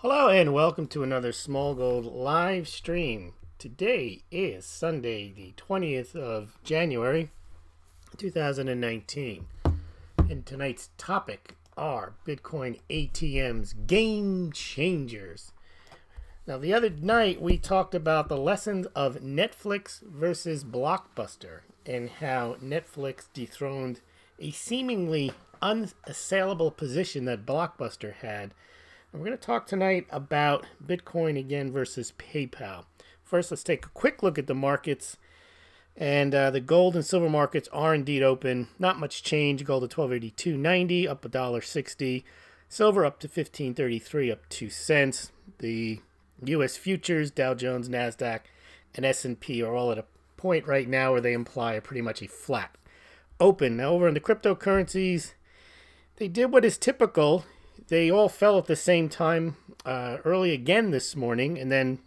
Hello and welcome to another Smaulgld live stream. Today is Sunday, the 20th of January, 2019. And tonight's topic are Bitcoin ATMs, game changers. Now, the other night we talked about the lessons of Netflix versus Blockbuster and how Netflix dethroned a seemingly unassailable position that Blockbuster had. And we're going to talk tonight about Bitcoin again versus PayPal. First, let's take a quick look at the markets. And the gold and silver markets are indeed open. Not much change. Gold at $1282.90, up $1.60. Silver up to $15.33, up 2 cents. The U.S. futures, Dow Jones, NASDAQ, and S&P are all at a point right now where they imply pretty much a flat open. Now, over in the cryptocurrencies, they did what is typical. They all fell at the same time early again this morning and then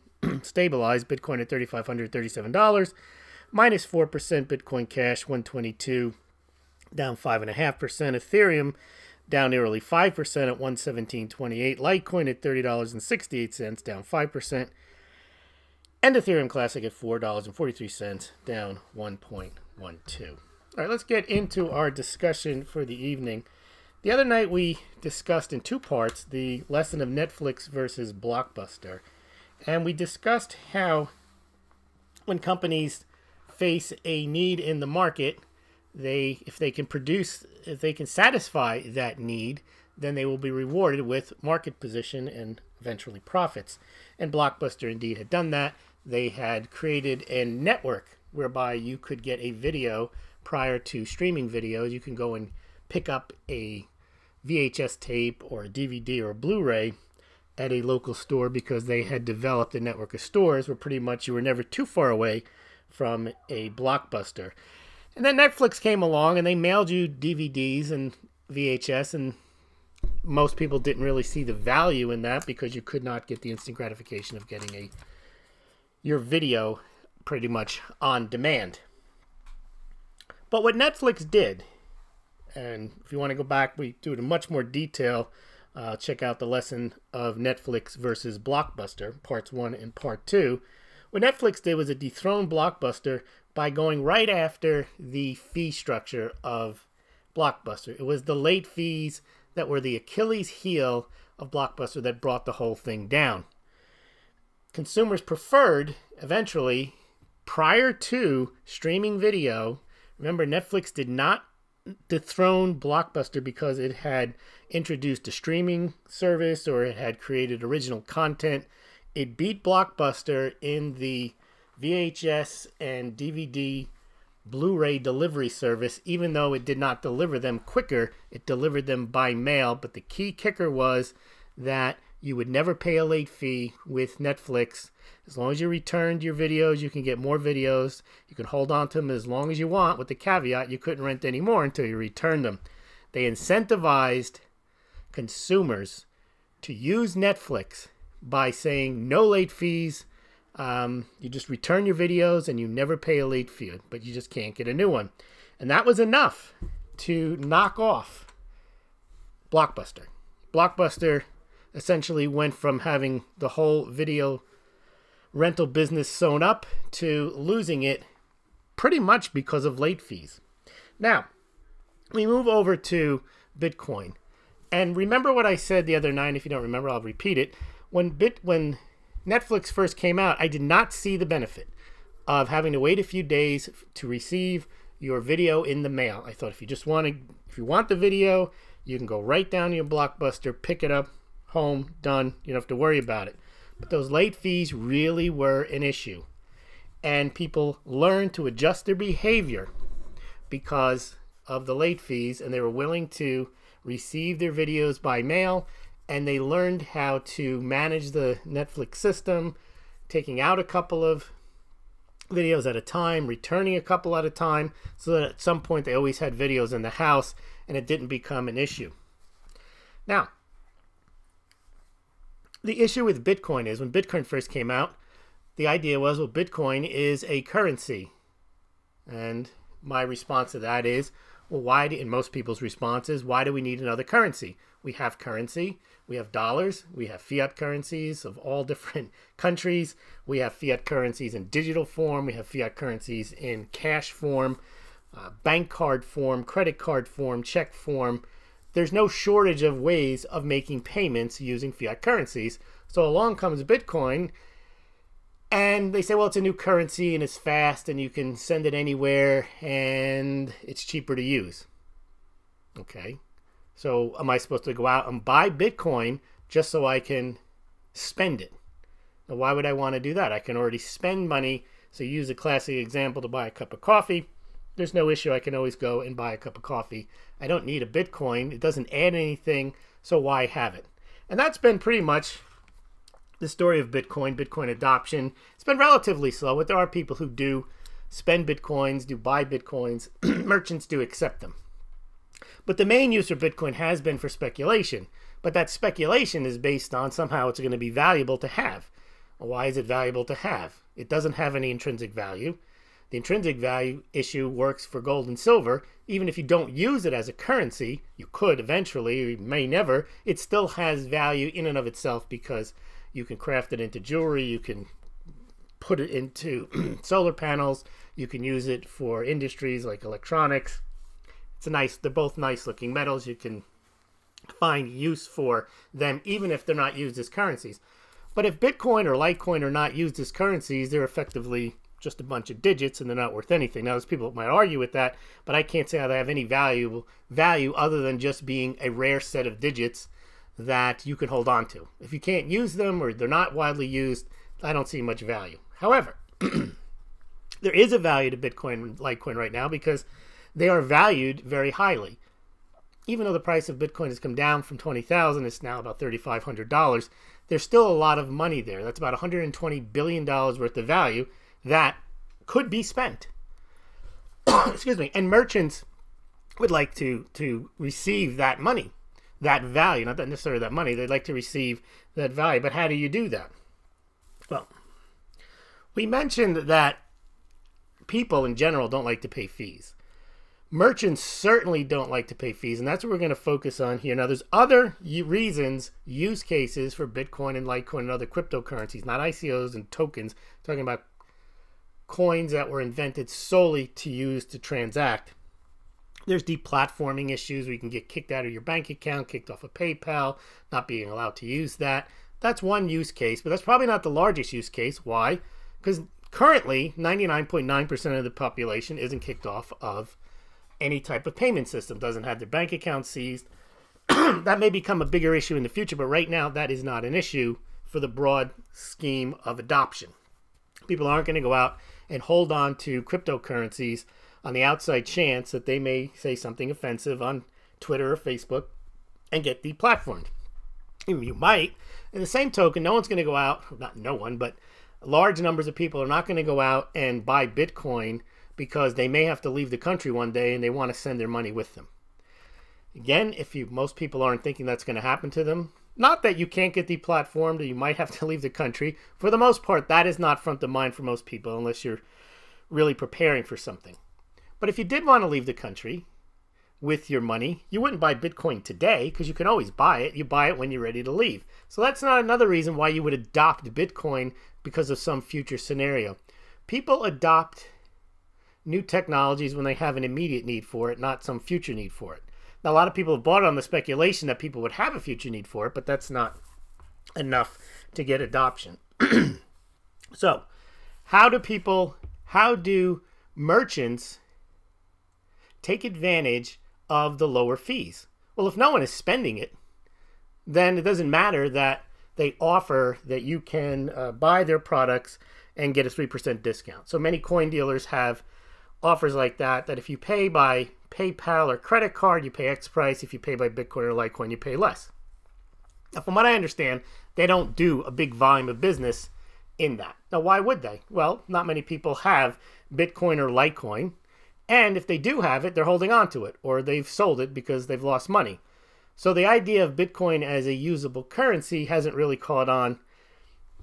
stabilized. Bitcoin at $3,537, minus 4%. Bitcoin Cash, 122, down 5.5%. Ethereum down nearly 5% at 117.28. Litecoin at $30.68, down 5%. And Ethereum Classic at $4.43, down 1.12. All right, let's get into our discussion for the evening. The other night we discussed in two parts the lesson of Netflix versus Blockbuster. And we discussed how when companies face a need in the market, if they can satisfy that need, then they will be rewarded with market position and eventually profits. And Blockbuster indeed had done that. They had created a network whereby you could get a video prior to streaming videos. You can go and pick up a VHS tape or a DVD or a Blu-ray at a local store because they had developed a network of stores where pretty much you were never too far away from a Blockbuster. And then Netflix came along and they mailed you DVDs and VHS, and most people didn't really see the value in that because you could not get the instant gratification of getting your video pretty much on demand. But what Netflix did, and if you want to go back, we do it in much more detail. Check out the lesson of Netflix versus Blockbuster, parts 1 and part 2. What Netflix did was it dethroned Blockbuster by going right after the fee structure of Blockbuster. It was the late fees that were the Achilles heel of Blockbuster that brought the whole thing down. Consumers preferred, eventually, prior to streaming video, remember Netflix did not dethrone Blockbuster because it had introduced a streaming service or it had created original content. It beat Blockbuster in the VHS and DVD Blu-ray delivery service, even though it did not deliver them quicker. It delivered them by mail, but the key kicker was that you would never pay a late fee with Netflix. As long as you returned your videos, you can get more videos. You can hold on to them as long as you want, with the caveat you couldn't rent any more until you returned them. They incentivized consumers to use Netflix by saying no late fees. You just return your videos and you never pay a late fee, but you just can't get a new one. And that was enough to knock off Blockbuster. Blockbuster essentially went from having the whole video rental business sewn up to losing it pretty much because of late fees. Now, we move over to Bitcoin. And remember what I said the other night. If you don't remember, I'll repeat it. When Netflix first came out, I did not see the benefit of having to wait a few days to receive your video in the mail. I thought if you want the video, you can go right down to your Blockbuster, pick it up, home, done. You don't have to worry about it. But those late fees really were an issue. And people learned to adjust their behavior because of the late fees, and they were willing to receive their videos by mail, and they learned how to manage the Netflix system, taking out a couple of videos at a time, returning a couple at a time, so that at some point they always had videos in the house and it didn't become an issue. Now, the issue with Bitcoin is when Bitcoin first came out, the idea was, well, Bitcoin is a currency. And my response to that is, well, why do, and most people's response is, why do we need another currency? We have currency, we have dollars, we have fiat currencies of all different countries, we have fiat currencies in digital form, we have fiat currencies in cash form, bank card form, credit card form, check form. There's no shortage of ways of making payments using fiat currencies. So along comes Bitcoin, and they say, well, it's a new currency and it's fast and you can send it anywhere and it's cheaper to use. Okay. So am I supposed to go out and buy Bitcoin just so I can spend it? Now, why would I want to do that? I can already spend money. So use a classic example to buy a cup of coffee. There's no issue. I can always go and buy a cup of coffee. I don't need a Bitcoin. It doesn't add anything. So why have it? And that's been pretty much the story of Bitcoin adoption. It's been relatively slow, but there are people who do spend Bitcoins, do buy Bitcoins. Merchants do accept them. But the main use of Bitcoin has been for speculation. But that speculation is based on somehow it's going to be valuable to have. Well, why is it valuable to have? It doesn't have any intrinsic value. The intrinsic value issue works for gold and silver. Even if you don't use it as a currency, you could eventually, or you may never, it still has value in and of itself because you can craft it into jewelry, you can put it into solar panels, you can use it for industries like electronics. They're both nice looking metals. You can find use for them even if they're not used as currencies. But if Bitcoin or Litecoin are not used as currencies, they're effectively just a bunch of digits and they're not worth anything. Now, there's people that might argue with that, but I can't say how they have any value other than just being a rare set of digits that you can hold on to. If you can't use them or they're not widely used, I don't see much value. However, there is a value to Bitcoin and Litecoin right now because they are valued very highly. Even though the price of Bitcoin has come down from $20,000, it's now about $3,500. There's still a lot of money there. That's about $120 billion worth of value that could be spent. Excuse me. And merchants would like to receive that money, that value, not necessarily that money. They'd like to receive that value. But how do you do that? Well, we mentioned that people in general don't like to pay fees. Merchants certainly don't like to pay fees, and that's what we're going to focus on here. Now, there's other reasons, use cases for Bitcoin and Litecoin and other cryptocurrencies, not ICOs and tokens. Talking about coins that were invented solely to use to transact. There's deplatforming issues where you can get kicked out of your bank account, kicked off of PayPal, not being allowed to use that. That's one use case, but that's probably not the largest use case. Why? Because currently, 99.9% of the population isn't kicked off of any type of payment system, doesn't have their bank account seized. That may become a bigger issue in the future, but right now that is not an issue for the broad scheme of adoption. People aren't going to go out and hold on to cryptocurrencies on the outside chance that they may say something offensive on Twitter or Facebook and get deplatformed. You might. In the same token, no one's going to go out, not no one, but large numbers of people are not going to go out and buy Bitcoin because they may have to leave the country one day and they want to send their money with them. Again, most people aren't thinking that's going to happen to them. Not that you can't get deplatformed or you might have to leave the country. For the most part, that is not front of mind for most people unless you're really preparing for something. But if you did want to leave the country with your money, you wouldn't buy Bitcoin today because you can always buy it. You buy it when you're ready to leave. So that's not another reason why you would adopt Bitcoin because of some future scenario. People adopt new technologies when they have an immediate need for it, not some future need for it. Now, a lot of people have bought on the speculation that people would have a future need for it, but that's not enough to get adoption. So, how do merchants take advantage of the lower fees? Well, if no one is spending it, then it doesn't matter that they offer that you can buy their products and get a 3% discount. So many coin dealers have offers like that if you pay by PayPal or credit card, you pay X price. If you pay by Bitcoin or Litecoin, you pay less. Now, from what I understand, they don't do a big volume of business in that. Now, why would they? Well, not many people have Bitcoin or Litecoin. And if they do have it, they're holding on to it or they've sold it because they've lost money. So the idea of Bitcoin as a usable currency hasn't really caught on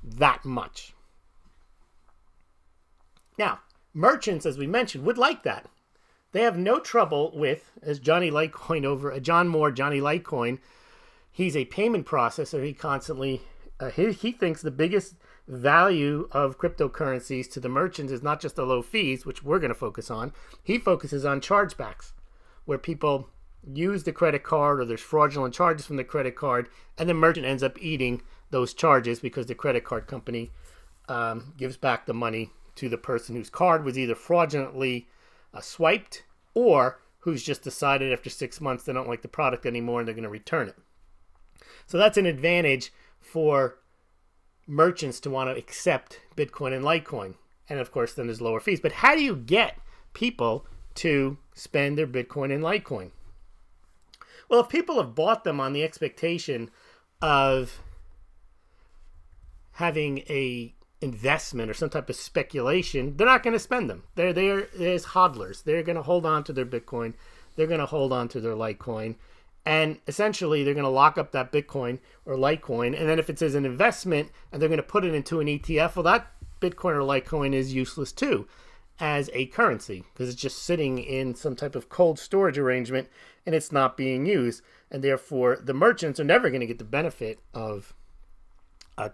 that much. Now, merchants, as we mentioned, would like that. They have no trouble with, as Johnny Litecoin John Moore, Johnny Litecoin, he's a payment processor. He constantly, he thinks the biggest value of cryptocurrencies to the merchants is not just the low fees, which we're going to focus on. He focuses on chargebacks, where people use the credit card or there's fraudulent charges from the credit card, and the merchant ends up eating those charges because the credit card company gives back the money to the person whose card was either fraudulently swiped, or who's just decided after 6 months they don't like the product anymore and they're going to return it. So that's an advantage for merchants to want to accept Bitcoin and Litecoin. And of course, then there's lower fees. But how do you get people to spend their Bitcoin and Litecoin? Well, if people have bought them on the expectation of having a investment or some type of speculation, they're not going to spend them. They're as hodlers. They're going to hold on to their Bitcoin. They're going to hold on to their Litecoin. And essentially, they're going to lock up that Bitcoin or Litecoin. And then if it's as an investment and they're going to put it into an ETF, well, that Bitcoin or Litecoin is useless too as a currency, because it's just sitting in some type of cold storage arrangement and it's not being used. And therefore, the merchants are never going to get the benefit of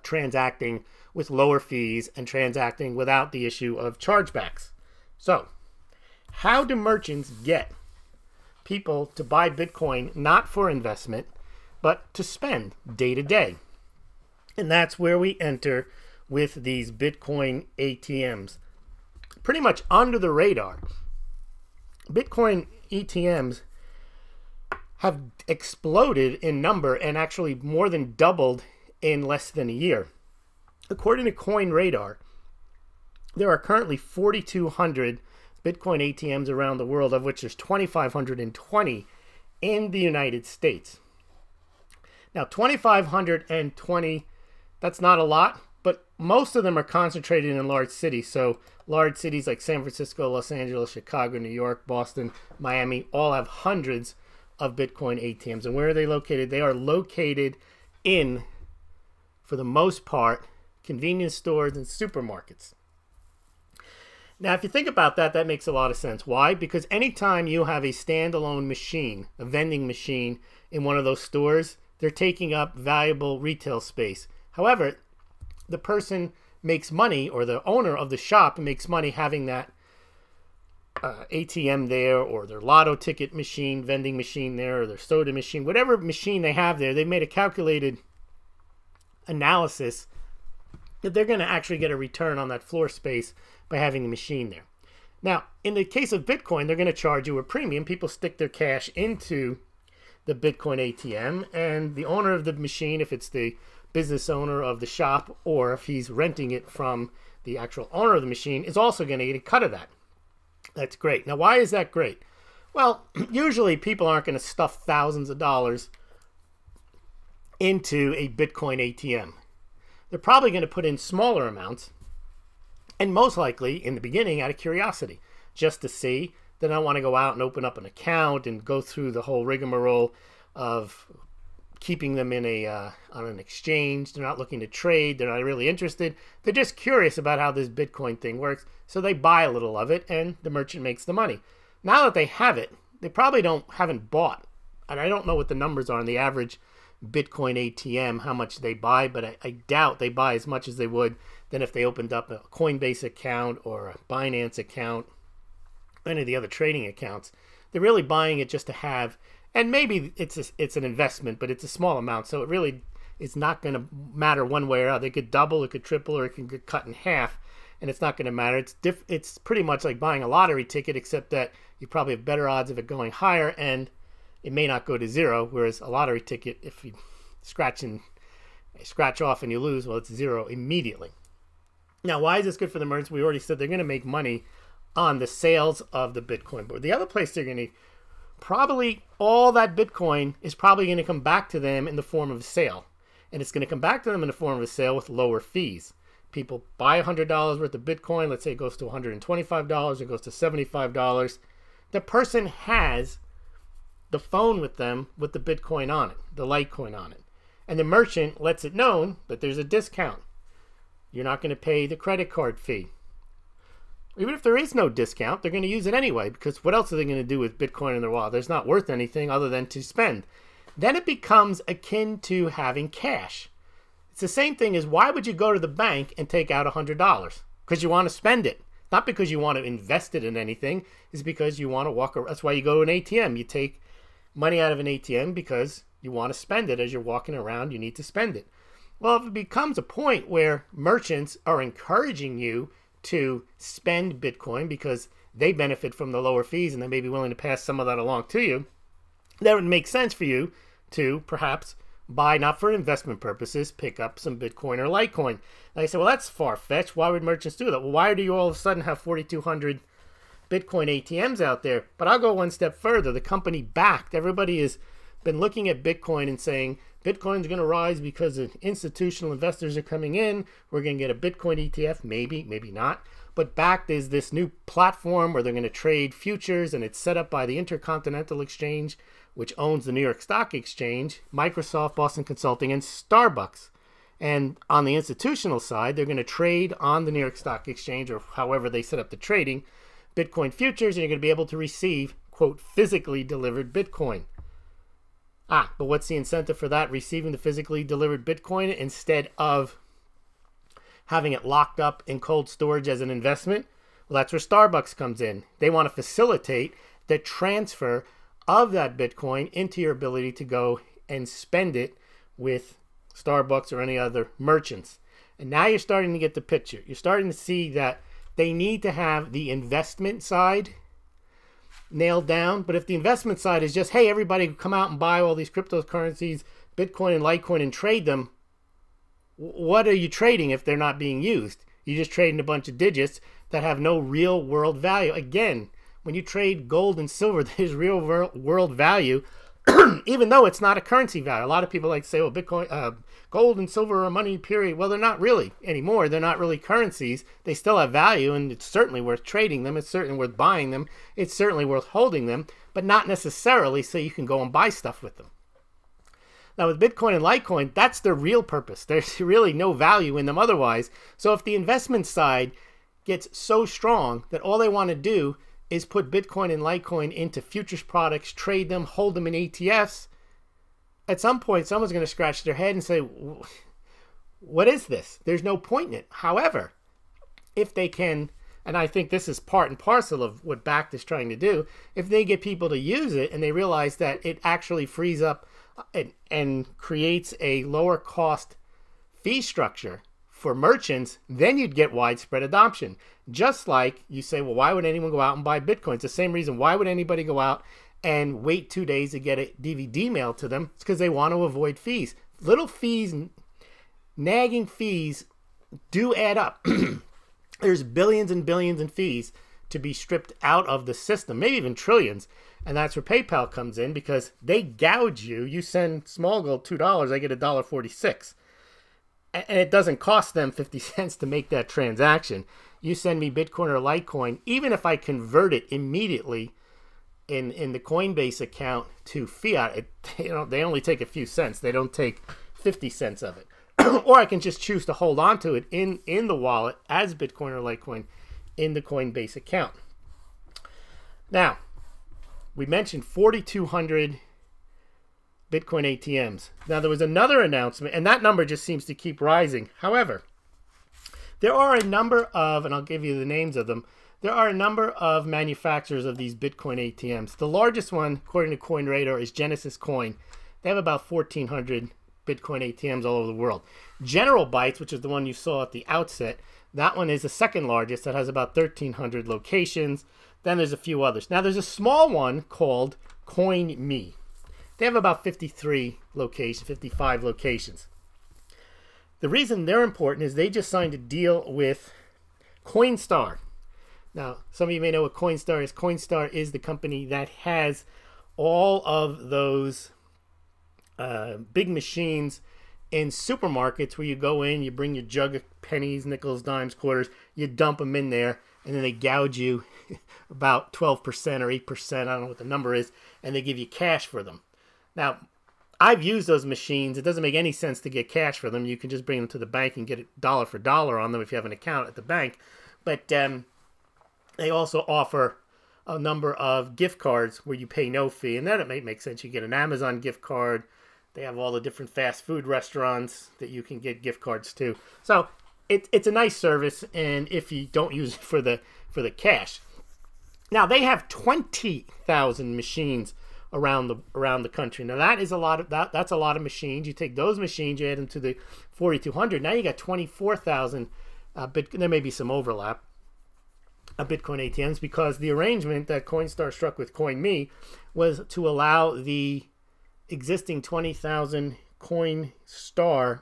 transacting with lower fees and transacting without the issue of chargebacks. So, how do merchants get people to buy Bitcoin not for investment, but to spend day to day? And that's where we enter with these Bitcoin ATMs. Pretty much under the radar, Bitcoin ATMs have exploded in number and actually more than doubled in less than a year. According to CoinRadar, there are currently 4,200 Bitcoin ATMs around the world, of which there's 2,520 in the United States. Now, 2,520, that's not a lot, but most of them are concentrated in large cities. So large cities like San Francisco, Los Angeles, Chicago, New York, Boston, Miami, all have hundreds of Bitcoin ATMs. And where are they located? They are located in, for the most part, convenience stores and supermarkets. Now, if you think about that, that makes a lot of sense. Why? Because anytime you have a standalone machine, a vending machine in one of those stores, they're taking up valuable retail space. However, the person makes money, or the owner of the shop makes money having that ATM there, or their lotto ticket machine, vending machine there, or their soda machine, whatever machine they have there. They've made a calculated analysis that they're going to actually get a return on that floor space by having the machine there. Now, in the case of Bitcoin, they're going to charge you a premium. People stick their cash into the Bitcoin ATM, and the owner of the machine, if it's the business owner of the shop, or if he's renting it from the actual owner of the machine, is also going to get a cut of that. That's great. Now, why is that great? Well, usually people aren't going to stuff thousands of dollars into a Bitcoin ATM. They're probably going to put in smaller amounts, and most likely in the beginning out of curiosity, just to see. They don't want to go out and open up an account and go through the whole rigmarole of keeping them in on an exchange. They're not looking to trade. They're not really interested. They're just curious about how this Bitcoin thing works. So they buy a little of it, and the merchant makes the money. Now that they have it, they probably haven't bought. And I don't know what the numbers are on the average Bitcoin ATM, how much they buy, but I doubt they buy as much as they would than if they opened up a Coinbase account or a Binance account, any of the other trading accounts. They're really buying it just to have, and maybe it's an investment, but it's a small amount, so it really is not going to matter one way or other. It could double, it could triple, or it can get cut in half, and it's not going to matter. It's pretty much like buying a lottery ticket, except that you probably have better odds of it going higher, and it may not go to zero, whereas a lottery ticket, if you scratch off and you lose, well, it's zero immediately. Now, why is this good for the merchants? We already said they're going to make money on the sales of the Bitcoin. But the other place they're going to, probably all that Bitcoin is probably going to come back to them in the form of a sale. And it's going to come back to them in the form of a sale with lower fees. People buy $100 worth of Bitcoin. Let's say it goes to $125, it goes to $75. The person has the phone with them with the Bitcoin on it, the Litecoin on it. And the merchant lets it known that there's a discount. You're not going to pay the credit card fee. Even if there is no discount, they're going to use it anyway, because what else are they going to do with Bitcoin in their wallet? There's not worth anything other than to spend. Then it becomes akin to having cash. It's the same thing as, why would you go to the bank and take out $100? Because you want to spend it. Not because you want to invest it in anything. It's because you want to walk around. That's why you go to an ATM. You take money out of an ATM because you want to spend it. As you're walking around, you need to spend it. Well, if it becomes a point where merchants are encouraging you to spend Bitcoin because they benefit from the lower fees and they may be willing to pass some of that along to you, that would make sense for you to perhaps buy, not for investment purposes, pick up some Bitcoin or Litecoin. And I said, well, that's far-fetched. Why would merchants do that? Well, why do you all of a sudden have 4,200 Bitcoin ATMs out there? But I'll go one step further. The company backed. Everybody has been looking at Bitcoin and saying, Bitcoin's going to rise because institutional investors are coming in. We're going to get a Bitcoin ETF, maybe, maybe not. But backed is this new platform where they're going to trade futures, and it's set up by the Intercontinental Exchange, which owns the New York Stock Exchange, Microsoft, Boston Consulting, and Starbucks. And on the institutional side, they're going to trade on the New York Stock Exchange, or however they set up the trading, Bitcoin futures, and you're going to be able to receive, quote, physically delivered Bitcoin. But what's the incentive for that? Receiving the physically delivered Bitcoin instead of having it locked up in cold storage as an investment? Well, that's where Starbucks comes in. They want to facilitate the transfer of that Bitcoin into your ability to go and spend it with Starbucks or any other merchants. And now you're starting to get the picture. You're starting to see that they need to have the investment side nailed down. But if the investment side is just, hey, everybody come out and buy all these cryptocurrencies, Bitcoin and Litecoin, and trade them, what are you trading if they're not being used? You're just trading a bunch of digits that have no real world value. Again, when you trade gold and silver, there's real world value, even though it's not a currency value. A lot of people like to say, well, Bitcoin, gold and silver are a money, period. Well, they're not really anymore. They're not really currencies. They still have value, and it's certainly worth trading them. It's certainly worth buying them. It's certainly worth holding them, but not necessarily so you can go and buy stuff with them. Now, with Bitcoin and Litecoin, that's their real purpose. There's really no value in them otherwise. So if the investment side gets so strong that all they want to do is put Bitcoin and Litecoin into futures products, trade them, hold them in ETFs, at some point, someone's going to scratch their head and say, what is this? There's no point in it. However, if they can, and I think this is part and parcel of what Bakkt is trying to do, if they get people to use it and they realize that it actually frees up and creates a lower cost fee structure for merchants, then you'd get widespread adoption. Just like you say, well, why would anyone go out and buy Bitcoin? It's the same reason. Why would anybody go out and wait 2 days to get a DVD mailed to them? It's because they want to avoid fees. Little fees, nagging fees do add up. There's billions and billions in fees to be stripped out of the system, maybe even trillions. And that's where PayPal comes in, because they gouge you. You send Smaulgld $2, I get $1.46. And it doesn't cost them 50 cents to make that transaction. You send me Bitcoin or Litecoin, even if I convert it immediately in the Coinbase account to fiat, they only take a few cents. They don't take 50 cents of it. Or I can just choose to hold on to it in the wallet as Bitcoin or Litecoin in the Coinbase account. Now, we mentioned 4,200 Bitcoin ATMs. Now, there was another announcement, and that number just seems to keep rising. However, there are a number of, and I'll give you the names of them, there are a number of manufacturers of these Bitcoin ATMs. The largest one, according to CoinRadar, is Genesis Coin. They have about 1,400 Bitcoin ATMs all over the world. General Bytes, which is the one you saw at the outset, that one is the second largest. That has about 1,300 locations. Then there's a few others. Now, there's a small one called CoinMe. They have about 53 locations, 55 locations. The reason they're important is they just signed a deal with Coinstar. Now, some of you may know what Coinstar is. Coinstar is the company that has all of those big machines in supermarkets where you go in, you bring your jug of pennies, nickels, dimes, quarters, you dump them in there, and then they gouge you about 12% or 8%, I don't know what the number is, and they give you cash for them. Now, I've used those machines. It doesn't make any sense to get cash for them. You can just bring them to the bank and get it dollar for dollar on them if you have an account at the bank. But They also offer a number of gift cards where you pay no fee, and then it may make sense. You get an Amazon gift card. They have all the different fast food restaurants that you can get gift cards to. So it's a nice service, and if you don't use it for the cash. Now they have 20,000 machines around the country. Now that is a lot of that's a lot of machines. You take those machines, you add them to the 4,200. Now you got 24,000. There may be some overlap of Bitcoin ATMs, because the arrangement that Coinstar struck with CoinMe was to allow the existing 20,000 Coinstar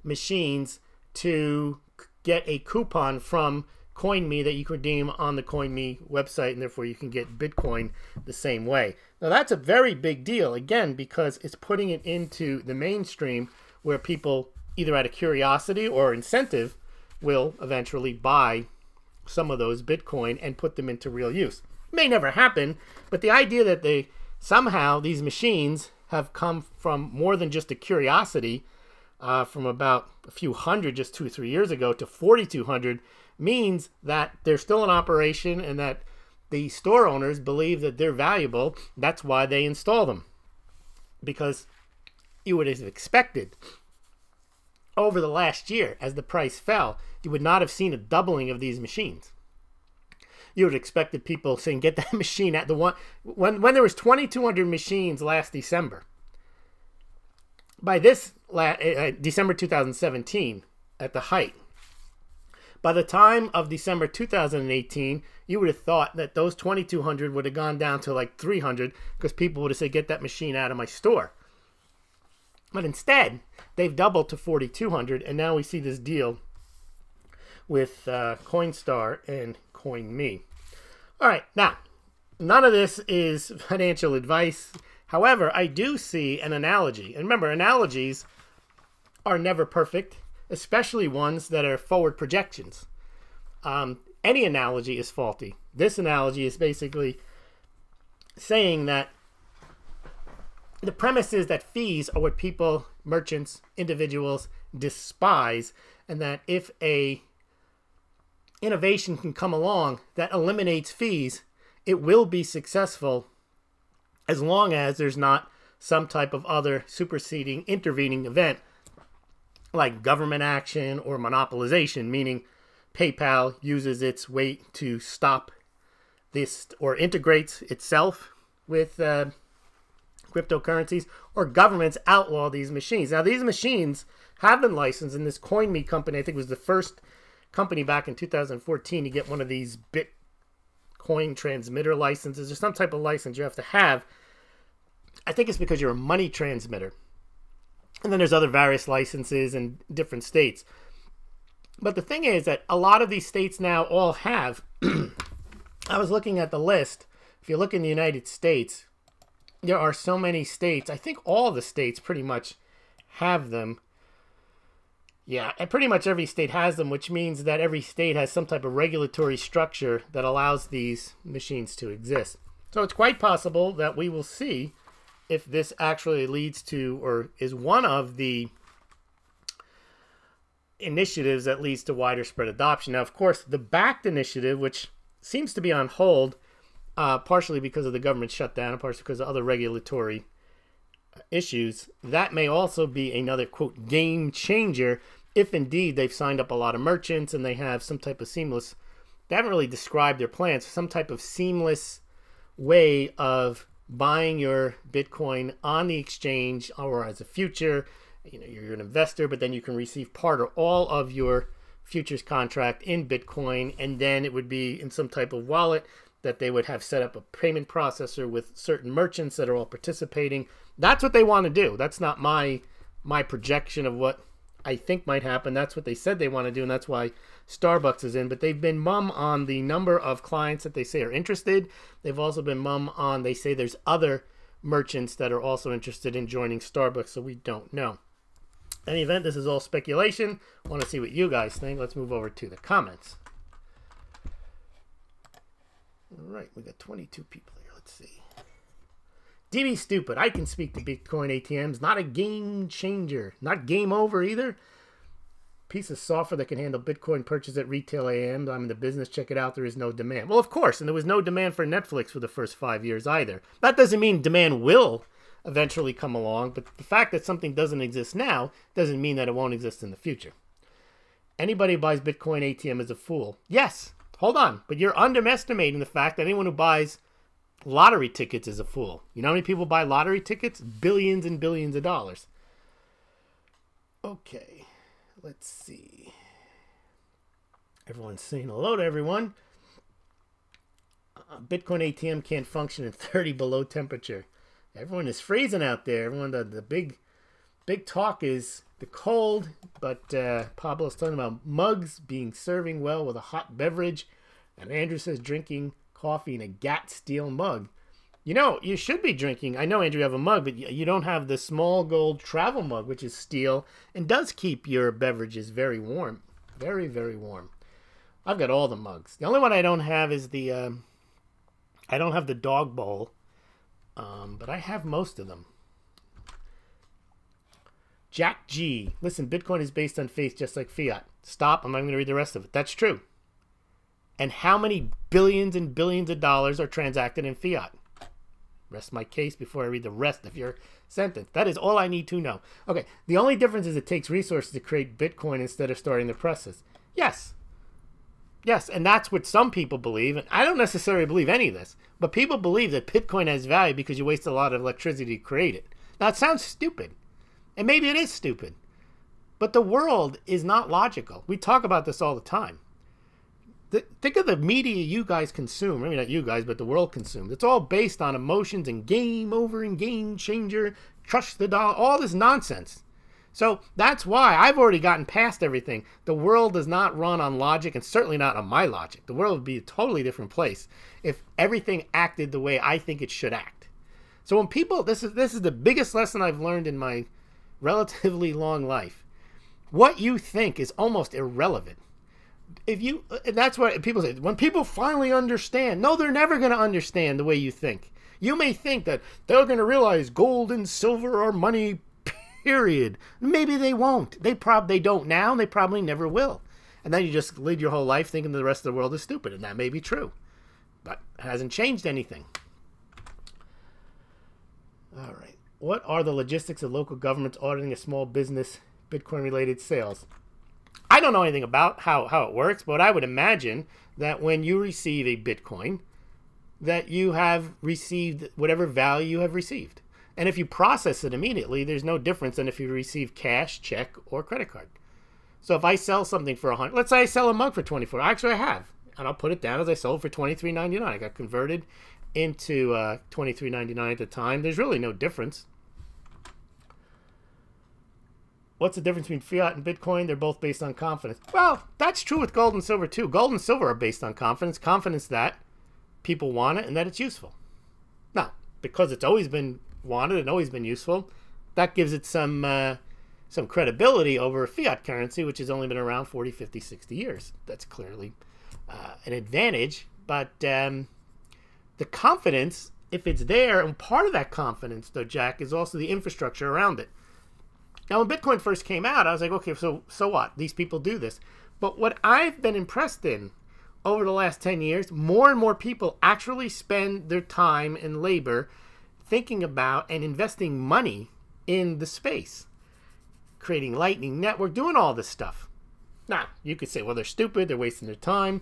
machines to get a coupon from CoinMe that you can redeem on the CoinMe website, and therefore you can get Bitcoin the same way. Now that's a very big deal, again, because it's putting it into the mainstream where people, either out of curiosity or incentive, will eventually buy some of those Bitcoin and put them into real use. It may never happen, but the idea that somehow these machines have come from more than just a curiosity, from about a few hundred just 2 or 3 years ago to 4,200, means that they're still in operation and that the store owners believe that they're valuable. That's why they install them. Because you would have expected over the last year, as the price fell, you would not have seen a doubling of these machines. You would have expected people saying, get that machine at the one. When there was 2,200 machines last December, by this December 2017, at the height, by the time of December 2018, you would have thought that those 2,200 would have gone down to like 300, because people would have said, get that machine out of my store. But instead, they've doubled to 4,200, and now we see this deal with Coinstar and CoinMe. All right, now, none of this is financial advice. However, I do see an analogy. And remember, analogies are never perfect, especially ones that are forward projections. Any analogy is faulty. This analogy is basically saying that the premise is that fees are what people, merchants, individuals despise, and that if a innovation can come along that eliminates fees, it will be successful as long as there's not some type of other superseding, intervening event like government action or monopolization, meaning PayPal uses its weight to stop this or integrates itself with cryptocurrencies, or governments outlaw these machines. Now, these machines have been licensed, and this CoinMe company, I think, was the first company back in 2014 to get one of these Bitcoin transmitter licenses, or some type of license you have to have. I think it's because you're a money transmitter. And then there's other various licenses in different states. But the thing is that a lot of these states now all have, I was looking at the list. If you look in the United States, there are so many states. I think all the states pretty much have them. Yeah, and pretty much every state has them, which means that every state has some type of regulatory structure that allows these machines to exist. So it's quite possible that we will see if this actually leads to, or is one of the initiatives that leads to wider spread adoption. Now, of course, the backed initiative, which seems to be on hold, partially because of the government shutdown and partially because of other regulatory issues, that may also be another, quote, game changer if indeed they've signed up a lot of merchants and they have some type of seamless, they haven't really described their plans, some type of seamless way of buying your Bitcoin on the exchange or as a future. You know, you're an investor, but then you can receive part or all of your futures contract in Bitcoin, and then it would be in some type of wallet that they would have set up a payment processor with certain merchants that are all participating. That's what they want to do. That's not my projection of what I think might happen. That's what they said they want to do, and that's why Starbucks is in. But they've been mum on the number of clients that they say are interested. They've also been mum on, they say there's other merchants that are also interested in joining Starbucks, so we don't know. In any event, this is all speculation. I want to see what you guys think. Let's move over to the comments. All right, we got 22 people here. Let's see. DB Stupid. I can speak to Bitcoin ATMs. Not a game changer. Not game over either. piece of software that can handle Bitcoin purchase at retail ATMs. I'm in the business. Check it out. There is no demand. Well, of course. And there was no demand for Netflix for the first 5 years either. That doesn't mean demand will eventually come along. But the fact that something doesn't exist now doesn't mean that it won't exist in the future. Anybody who buys Bitcoin ATM is a fool. Yes. Hold on. But you're underestimating the fact that anyone who buys lottery tickets is a fool. You know how many people buy lottery tickets? Billions and billions of dollars. Okay, let's see. Everyone's saying hello to everyone. Bitcoin ATM can't function in 30 below temperature. Everyone is freezing out there. Everyone, the big talk is the cold, but Pablo's talking about mugs being serving well with a hot beverage, and Andrew says drinking coffee in a GAT steel mug. You know, you should be drinking. I know, Andrew, you have a mug, but you don't have the Smaulgld travel mug, which is steel and does keep your beverages very warm. Very, very warm. I've got all the mugs. The only one I don't have is the, I don't have the dog bowl, but I have most of them. Jack G. Listen, Bitcoin is based on faith just like fiat. Stop. I'm not going to read the rest of it. That's true. And how many billions and billions of dollars are transacted in fiat? Rest my case before I read the rest of your sentence. That is all I need to know. Okay, the only difference is it takes resources to create Bitcoin instead of starting the presses. Yes. Yes, and that's what some people believe. And I don't necessarily believe any of this. But people believe that Bitcoin has value because you waste a lot of electricity to create it. Now, it sounds stupid. And maybe it is stupid. But the world is not logical. We talk about this all the time. Think of the media you guys consume. Maybe not you guys, but the world consumes. It's all based on emotions and game over and game changer, trust the dollar, all this nonsense. So that's why I've already gotten past everything. The world does not run on logic, and certainly not on my logic. The world would be a totally different place if everything acted the way I think it should act. So when people, this is the biggest lesson I've learned in my relatively long life. What you think is almost irrelevant. And that's what people say. When people finally understand, no, they're never going to understand the way you think. You may think that they're going to realize gold and silver are money, period. Maybe they won't. They don't now, and they probably never will. And then you just lead your whole life thinking the rest of the world is stupid, and that may be true. But it hasn't changed anything. All right. What are the logistics of local governments auditing a small business Bitcoin-related sales? I don't know anything about how it works, but I would imagine that when you receive a Bitcoin, that you have received whatever value you have received. And if you process it immediately, there's no difference than if you receive cash, check, or credit card. So if I sell something for $100, let's say I sell a mug for $24. Actually, I have. And I'll put it down as I sold for $23.99. I got converted into $23.99 at the time. There's really no difference. What's the difference between fiat and Bitcoin? They're both based on confidence. Well, that's true with gold and silver too. Gold and silver are based on confidence. Confidence that people want it and that it's useful. Now, because it's always been wanted and always been useful, that gives it some credibility over fiat currency, which has only been around 40, 50, 60 years. That's clearly an advantage. But the confidence, if it's there, and part of that confidence, though, Jack, is also the infrastructure around it. Now, when Bitcoin first came out, I was like, okay, so what? These people do this. But what I've been impressed in over the last 10 years, more and more people actually spend their time and labor thinking about and investing money in the space. Creating Lightning Network, doing all this stuff. Now, you could say, well, they're stupid, they're wasting their time.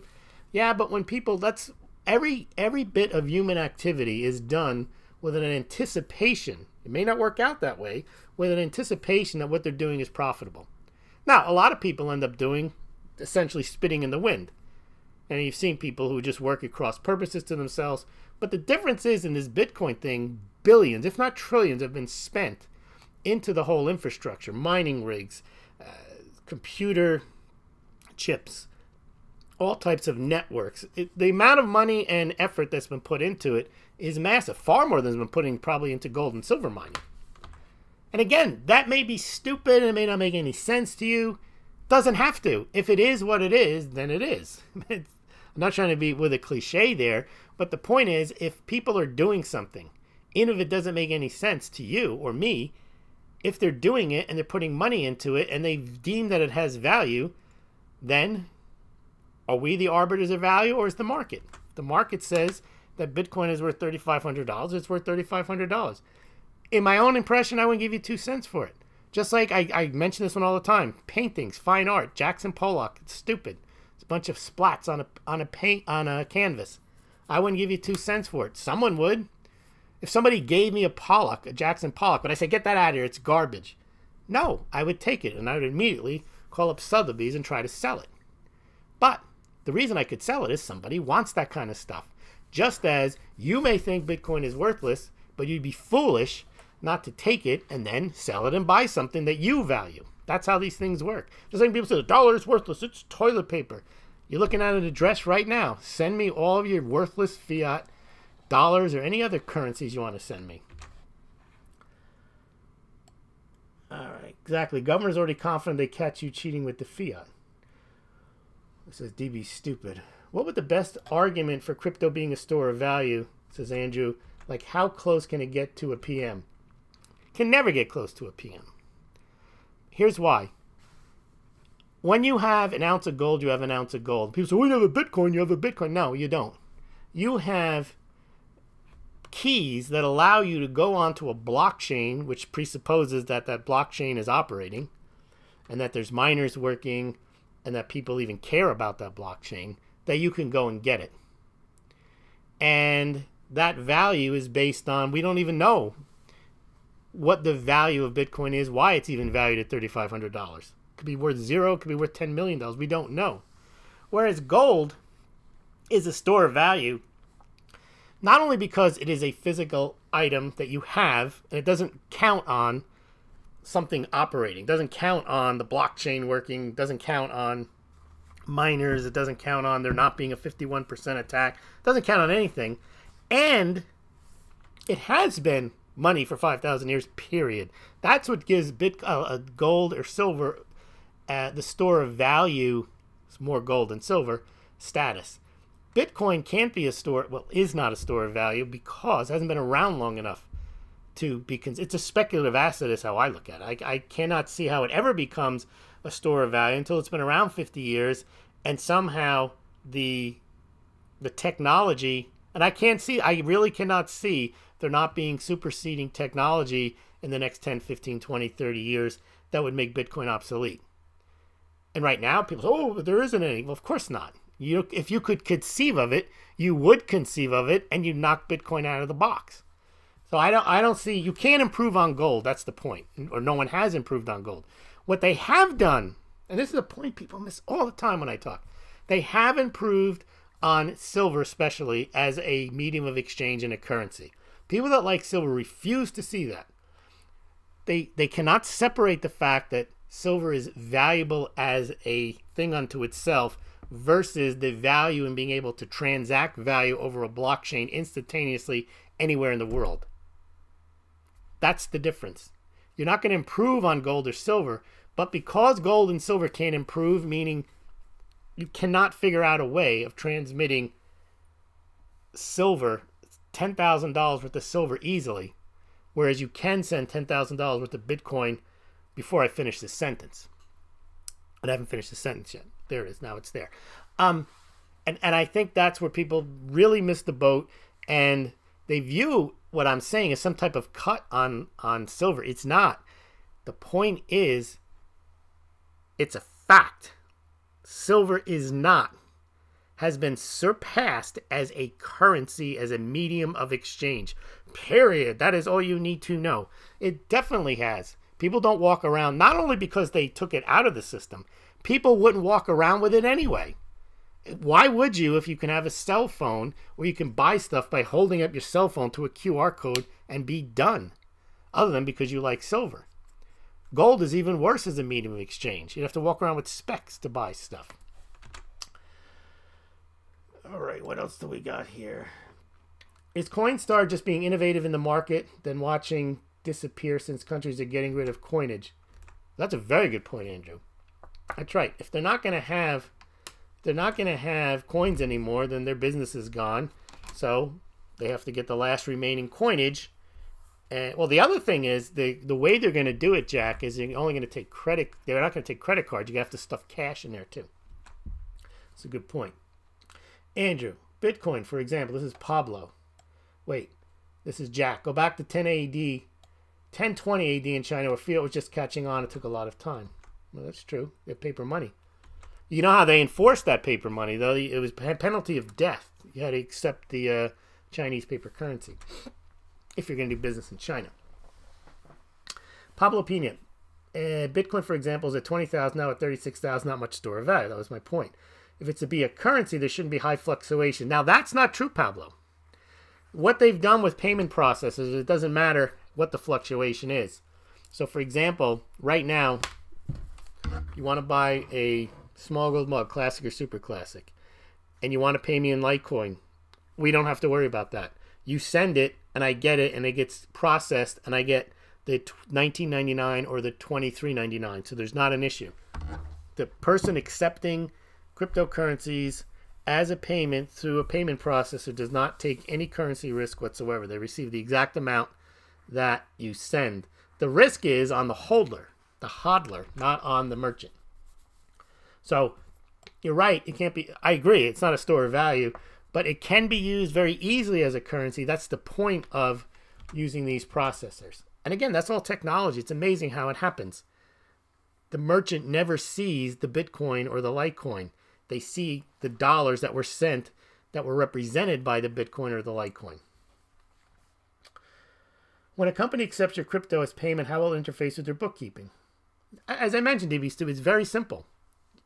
Yeah, but when people, that's every bit of human activity is done with an anticipation. It may not work out that way, with an anticipation that what they're doing is profitable. Now, a lot of people end up doing essentially spitting in the wind. And you've seen people who just work at cross purposes to themselves. But the difference is in this Bitcoin thing, billions, if not trillions, have been spent into the whole infrastructure, mining rigs, computer chips, all types of networks. The amount of money and effort that's been put into it is massive, far more than has been putting probably into gold and silver mining. And again, that may be stupid and it may not make any sense to you. Doesn't have to. If it is what it is, then it is. I'm not trying to be with a cliche there, but the point is, if people are doing something, even if it doesn't make any sense to you or me, if they're doing it and they're putting money into it and they deem that it has value, then are we the arbiters of value, or is the market? The market says that Bitcoin is worth $3,500. It's worth $3,500. In my own impression, I wouldn't give you 2 cents for it. Just like I mention this one all the time. Paintings, fine art, Jackson Pollock. It's stupid. It's a bunch of splats on a canvas. I wouldn't give you 2 cents for it. Someone would. If somebody gave me a Jackson Pollock, but I say, get that out of here, it's garbage. No, I would take it, and I would immediately call up Sotheby's and try to sell it. But the reason I could sell it is somebody wants that kind of stuff. Just as you may think Bitcoin is worthless, but you'd be foolish not to take it and then sell it and buy something that you value. That's how these things work. Just like people say, the dollar is worthless, it's toilet paper. You're looking at an address right now. Send me all of your worthless fiat dollars or any other currencies you want to send me. All right, exactly. Governor's already confident they catch you cheating with the fiat. This says DB stupid. What would the best argument for crypto being a store of value, says Andrew, like how close can it get to a PM? Can never get close to a PM. Here's why. When you have an ounce of gold, you have an ounce of gold. People say, well, you have a Bitcoin, you have a Bitcoin. No, you don't. You have keys that allow you to go onto a blockchain, which presupposes that that blockchain is operating and that there's miners working and that people even care about that blockchain, that you can go and get it. And that value is based on, we don't even know what the value of Bitcoin is, why it's even valued at $3,500. It could be worth zero, it could be worth $10 million. We don't know. Whereas gold is a store of value, not only because it is a physical item that you have, and it doesn't count on something operating, doesn't count on the blockchain working, doesn't count on miners, it doesn't count on there not being a 51% attack, doesn't count on anything. And it has been money for 5,000 years, period. That's what gives gold or silver the store of value, it's more gold than silver, status. Bitcoin can't be a store, well, is not a store of value because it hasn't been around long enough to be, it's a speculative asset is how I look at it. I cannot see how it ever becomes a store of value until it's been around 50 years and somehow the technology, and I really cannot see there not being superseding technology in the next 10, 15, 20, 30 years that would make Bitcoin obsolete. And right now, people say, oh, but there isn't any. Well, of course not. If you could conceive of it, you would conceive of it, and you knock Bitcoin out of the box. So I don't see, you can't improve on gold. That's the point. Or no one has improved on gold. What they have done, and this is a point people miss all the time when I talk, they have improved on silver, especially as a medium of exchange and a currency. People that like silver refuse to see that. They cannot separate the fact that silver is valuable as a thing unto itself versus the value in being able to transact value over a blockchain instantaneously anywhere in the world. That's the difference. You're not going to improve on gold or silver, but because gold and silver can't improve, meaning you cannot figure out a way of transmitting silver, $10,000 worth of silver easily, whereas you can send $10,000 worth of Bitcoin before I finish this sentence. And I haven't finished the sentence yet. There it is. Now it's there. And I think that's where people really miss the boat, and they view what I'm saying as some type of cut on silver. It's not. The point is, it's a fact. Silver has been surpassed as a currency, as a medium of exchange. Period. That is all you need to know. It definitely has. People don't walk around, not only because they took it out of the system, people wouldn't walk around with it anyway. Why would you if you can have a cell phone where you can buy stuff by holding up your cell phone to a QR code and be done? Other than because you like silver. Gold is even worse as a medium of exchange. You'd have to walk around with specs to buy stuff. All right, what else do we got here? Is Coinstar just being innovative in the market than watching disappear since countries are getting rid of coinage? That's a very good point, Andrew. That's right. If they're not going to have coins anymore, then their business is gone. So they have to get the last remaining coinage And well, the other thing is the way they're going to do it, Jack, is you're only going to take credit. They're not going to take credit cards. You have to stuff cash in there too. That's a good point. Andrew, Bitcoin, for example. This is Pablo. Wait, this is Jack. Go back to 1020 AD in China, where fiat was just catching on. It took a lot of time. Well, that's true. They have paper money. You know how they enforced that paper money, though? It was a penalty of death. You had to accept the Chinese paper currency if you're going to do business in China. Pablo Pina. Bitcoin, for example, is at 20,000, now at 36,000. Not much store of value. That was my point. If it's to be a currency, there shouldn't be high fluctuation. Now, that's not true, Pablo. What they've done with payment processes, it doesn't matter what the fluctuation is. So, for example, right now, you want to buy a Smaulgld mug, classic or super classic, and you want to pay me in Litecoin, we don't have to worry about that. You send it, and I get it, and it gets processed, and I get the $19.99 or the $23.99. So there's not an issue. The person accepting cryptocurrencies as a payment through a payment processor does not take any currency risk whatsoever. They receive the exact amount that you send. The risk is on the holder, the hodler, not on the merchant. So you're right. It can't be. I agree. It's not a store of value, but it can be used very easily as a currency. That's the point of using these processors. And again, that's all technology. It's amazing how it happens. The merchant never sees the Bitcoin or the Litecoin. They see the dollars that were sent that were represented by the Bitcoin or the Litecoin. When a company accepts your crypto as payment, how will it interface with their bookkeeping? As I mentioned, DB Stu, it's very simple.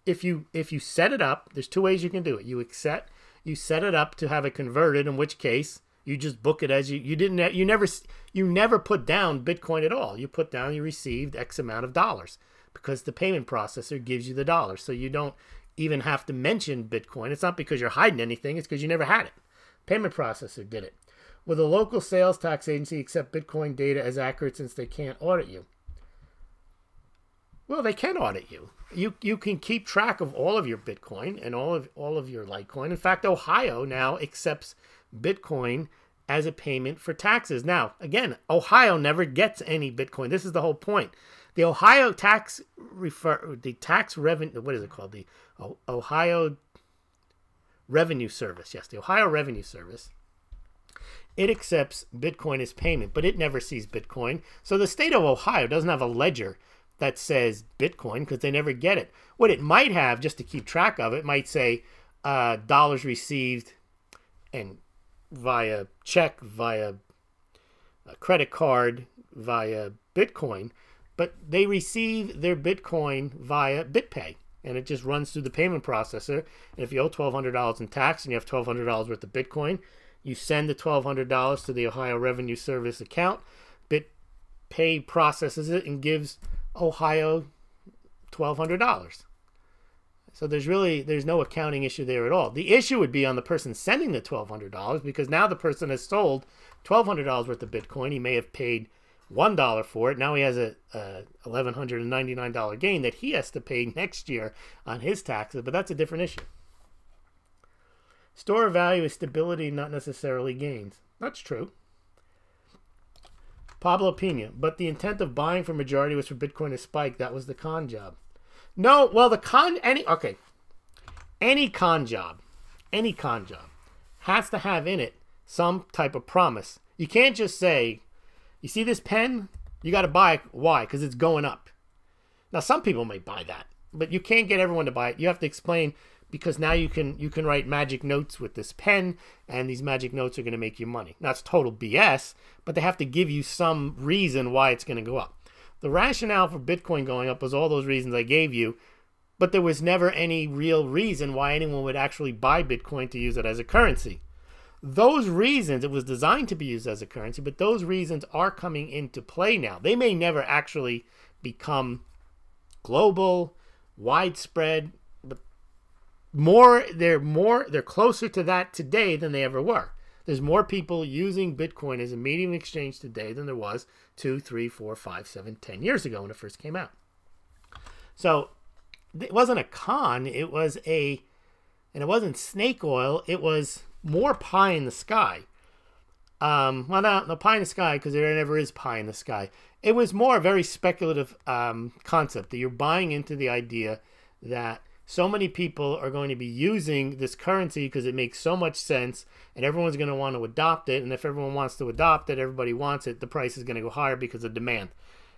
If you set it up, there's two ways you can do it. You set it up to have it converted, in which case you just book it as you never put down Bitcoin at all. You put down you received X amount of dollars because the payment processor gives you the dollars. So you don't even have to mention Bitcoin. It's not because you're hiding anything. It's because you never had it. Payment processor did it. Will the local sales tax agency accept Bitcoin data as accurate since they can't audit you? Well, they can audit you. You can keep track of all of your Bitcoin and all of your Litecoin. In fact, Ohio now accepts Bitcoin as a payment for taxes. Now, again, Ohio never gets any Bitcoin. This is the whole point. The Ohio tax revenue, what is it called? The Ohio Revenue Service. Yes, the Ohio Revenue Service. It accepts Bitcoin as payment, but it never sees Bitcoin. So the state of Ohio doesn't have a ledger that says Bitcoin because they never get it. What it might have, just to keep track of it, might say dollars received and via check, via a credit card, via Bitcoin, but they receive their Bitcoin via BitPay, and it just runs through the payment processor. And if you owe $1,200 in tax and you have $1,200 worth of Bitcoin, you send the $1,200 to the Ohio Revenue Service account. BitPay processes it and gives Ohio $1,200. So there's no accounting issue there at all. The issue would be on the person sending the $1,200 because now the person has sold $1,200 worth of Bitcoin. He may have paid $1 for it. Now he has a $1,199 gain that he has to pay next year on his taxes, but that's a different issue. Store of value is stability, not necessarily gains. That's true. Pablo Pina, but the intent of buying for majority was for Bitcoin to spike. That was the con job. No, well, any con job has to have in it some type of promise. You can't just say, you see this pen? You got to buy it. Why? Because it's going up. Now, some people may buy that, but you can't get everyone to buy it. You have to explain, because now you can write magic notes with this pen, and these magic notes are going to make you money. Now, it's total BS, but they have to give you some reason why it's going to go up. The rationale for Bitcoin going up was all those reasons I gave you, but there was never any real reason why anyone would actually buy Bitcoin to use it as a currency. Those reasons, it was designed to be used as a currency, but those reasons are coming into play now. They may never actually become global, widespread, but they're closer to that today than they ever were. There's more people using Bitcoin as a medium of exchange today than there was 2, 3, 4, 5, 7, 10 years ago when it first came out. So it wasn't a con, and it wasn't snake oil, it was more pie in the sky. Well, not no pie in the sky, because there never is pie in the sky. It was more a very speculative concept that you're buying into the idea that so many people are going to be using this currency because it makes so much sense and everyone's going to want to adopt it. And if everyone wants to adopt it, everybody wants it, the price is going to go higher because of demand.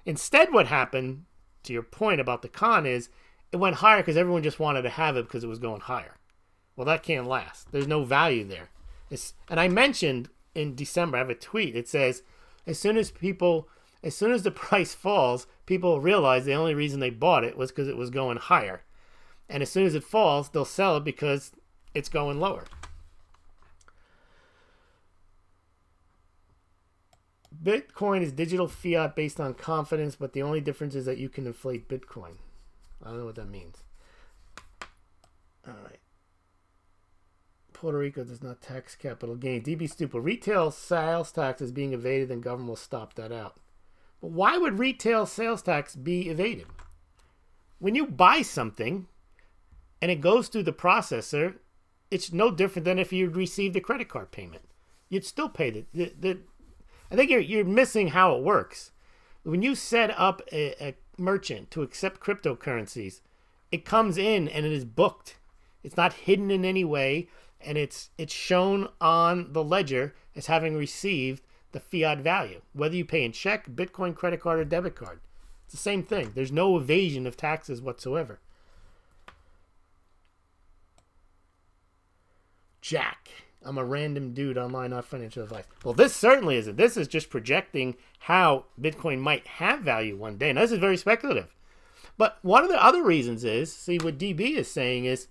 Instead, what happened, to your point about the con, is it went higher because everyone just wanted to have it because it was going higher. Well, that can't last. There's no value there. And I mentioned in December, I have a tweet. It says, as soon as the price falls, people realize the only reason they bought it was because it was going higher. And as soon as it falls, they'll sell it because it's going lower. Bitcoin is digital fiat based on confidence, but the only difference is that you can inflate Bitcoin. I don't know what that means. All right. Puerto Rico does not tax capital gains. DB Stupid. Retail sales tax is being evaded and government will stop that out. But why would retail sales tax be evaded? When you buy something and it goes through the processor, it's no different than if you received a credit card payment. You'd still pay I think you're missing how it works. When you set up a merchant to accept cryptocurrencies, it comes in and it is booked. It's not hidden in any way, and it's shown on the ledger as having received the fiat value, whether you pay in check, Bitcoin, credit card, or debit card. It's the same thing. There's no evasion of taxes whatsoever. Jack, I'm a random dude online, not financial advice. Well, this certainly isn't. This is just projecting how Bitcoin might have value one day. And this is very speculative. But one of the other reasons is, see, what DB is saying is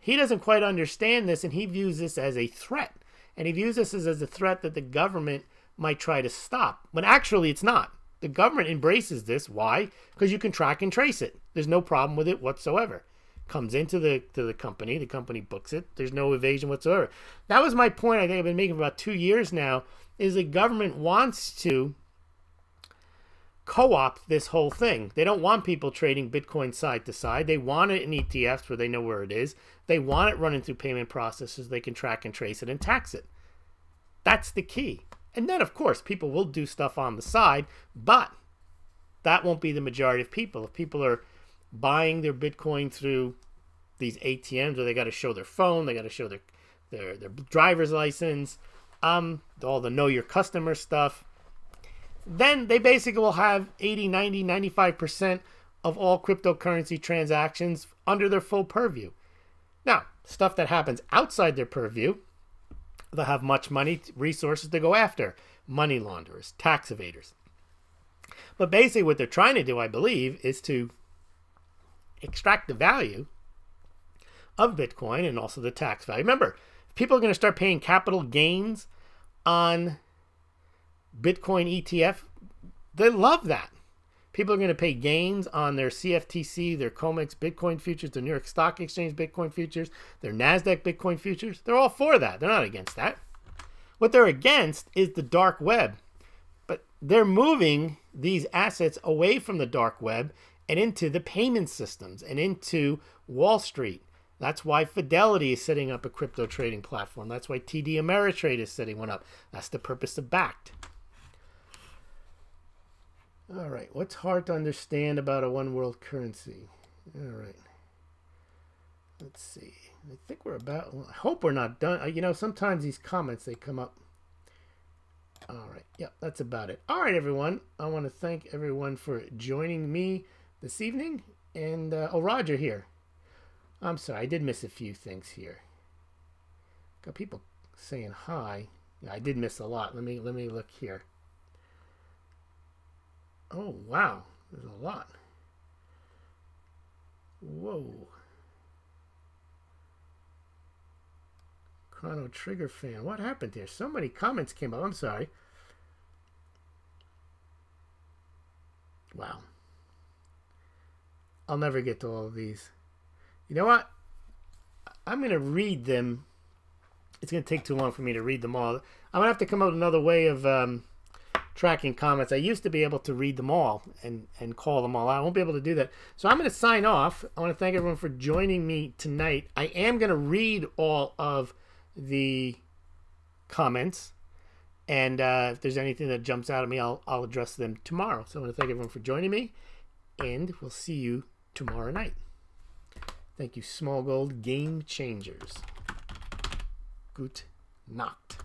he doesn't quite understand this, and he views this as a threat. And he views this as a threat that the government might try to stop. When actually it's not. The government embraces this. Why? Because you can track and trace it. There's no problem with it whatsoever. Comes into the company books it. There's no evasion whatsoever. That was my point. I think I've been making for about 2 years now, is the government wants to co-opt this whole thing. They don't want people trading Bitcoin side to side. They want it in ETFs where they know where it is. They want it running through payment processes. They can track and trace it and tax it. That's the key. And then, of course, people will do stuff on the side, but that won't be the majority of people. If people are buying their Bitcoin through these ATMs where they got to show their phone, they got to show their driver's license, all the know your customer stuff, then they basically will have 80, 90, 95% of all cryptocurrency transactions under their full purview. Now, stuff that happens outside their purview, they'll have much money, resources to go after. Money launderers, tax evaders. But basically what they're trying to do, I believe, is to extract the value of Bitcoin and also the tax value. Remember, people are going to start paying capital gains on Bitcoin ETF. They love that. People are going to pay gains on their CFTC, their COMEX Bitcoin futures, their New York Stock Exchange Bitcoin futures, their NASDAQ Bitcoin futures. They're all for that. They're not against that. What they're against is the dark web. But they're moving these assets away from the dark web and into the payment systems and into Wall Street. That's why Fidelity is setting up a crypto trading platform. That's why TD Ameritrade is setting one up. That's the purpose of BACT. All right, what's hard to understand about a one world currency? All right. Let's see. I think we're about, well, I hope we're not done. You know, sometimes these comments, they come up. All right. Yep, that's about it. All right, everyone. I want to thank everyone for joining me this evening. And, oh, Roger here. I'm sorry, I did miss a few things here. Got people saying hi. Yeah, I did miss a lot. Let me look here. Oh, wow. There's a lot. Whoa. Chrono Trigger fan. What happened here? So many comments came up. I'm sorry. Wow. I'll never get to all of these. You know what? I'm going to read them. It's going to take too long for me to read them all. I'm going to have to come up with another way of tracking comments. I used to be able to read them all and call them all out. I won't be able to do that. So I'm going to sign off. I want to thank everyone for joining me tonight. I am going to read all of the comments And if there's anything that jumps out at me, I'll address them tomorrow. So I want to thank everyone for joining me, and we'll see you tomorrow night. Thank you, Smaulgld Game Changers. Good Nacht.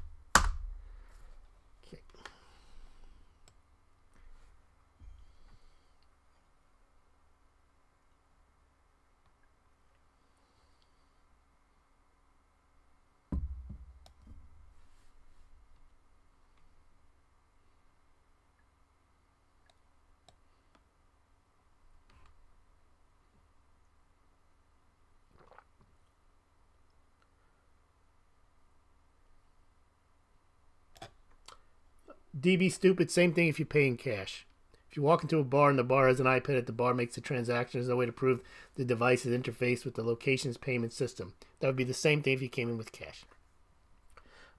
DB stupid, same thing if you pay in cash. If you walk into a bar and the bar has an iPad at the bar, makes the transaction, there's no way to prove the device is interfaced with the location's payment system. That would be the same thing if you came in with cash.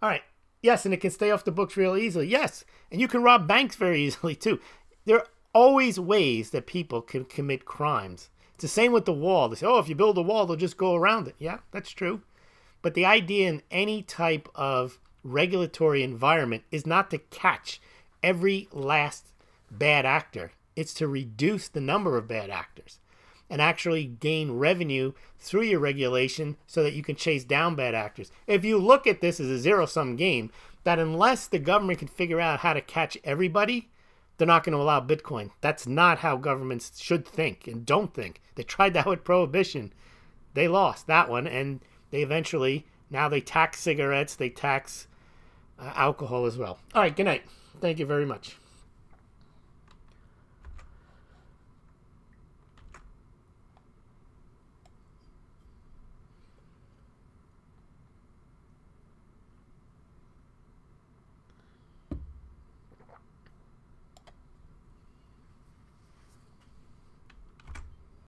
All right. Yes, and it can stay off the books real easily. Yes, and you can rob banks very easily too. There are always ways that people can commit crimes. It's the same with the wall. They say, oh, if you build a wall, they'll just go around it. Yeah, that's true. But the idea in any type of regulatory environment is not to catch every last bad actor. It's to reduce the number of bad actors and actually gain revenue through your regulation so that you can chase down bad actors. If you look at this as a zero-sum game, that unless the government can figure out how to catch everybody, they're not going to allow Bitcoin. That's not how governments should think and don't think. They tried that with prohibition. They lost that one, and they eventually, now they tax cigarettes, they tax alcohol as well. All right, good night. Thank you very much.